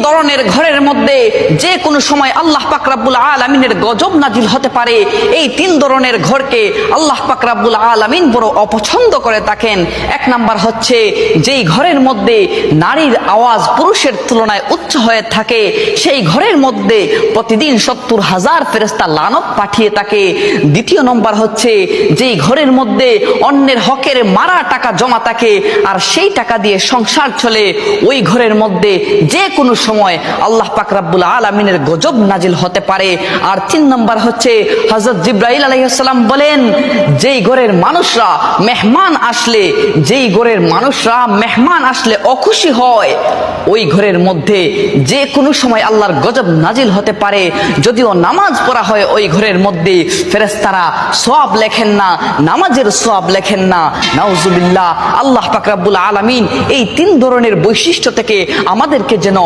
ধরনের ঘরের মধ্যে যে কোনো সময় আল্লাহ পাক রব্বুল আলামিনের গজব নাজিল হতে পারে। এই 3 ধরনের ঘরকে আল্লাহ পাক রব্বুল আলামিন বড় অপছন্দ করে থাকেন। 1 নাম্বার হচ্ছে যেই ঘরের মধ্যে নারীর আওয়াজ পুরুষের তুলনায় উচ্চ হয়ে থাকে, সেই ঘরের মধ্যে প্রতিদিন 70,000 ফেরেশতা লানত পাঠিয়ে থাকে। 2 নম্বর হচ্ছে যেই ঘরের মধ্যে অন্যের হকের মারা টাকা জমা থাকে আর সেই টাকা দিয়ে সংসার চলে, ওই ঘরের মধ্যে যে কোনো সময় আল্লাহ পাক রব্বুল আলামিনের গজব নাজিল হতে পারে। আর 3 নম্বর হচ্ছে হযরত জিবরাইল আলাইহিস সালাম বলেন, যেই ঘরের মানুষরা মেহমান আসলে অখুশি হয়, ওই ঘরের মধ্যে যে কোনো সময় আল্লাহর গজব নাজিল হতে পারে। যদিও নামাজ পড়া হয় ওই ঘরের মধ্যে, ফেরেশতারা সওয়াব লেখেন না, নামাজের সওয়াব লেখেন না। নাউজুবিল্লাহ। আল্লাহ পাক রব্বুল আলামিন এই 3 ধরনের বৈশিষ্ট্য থেকে আমাদেরকে যেন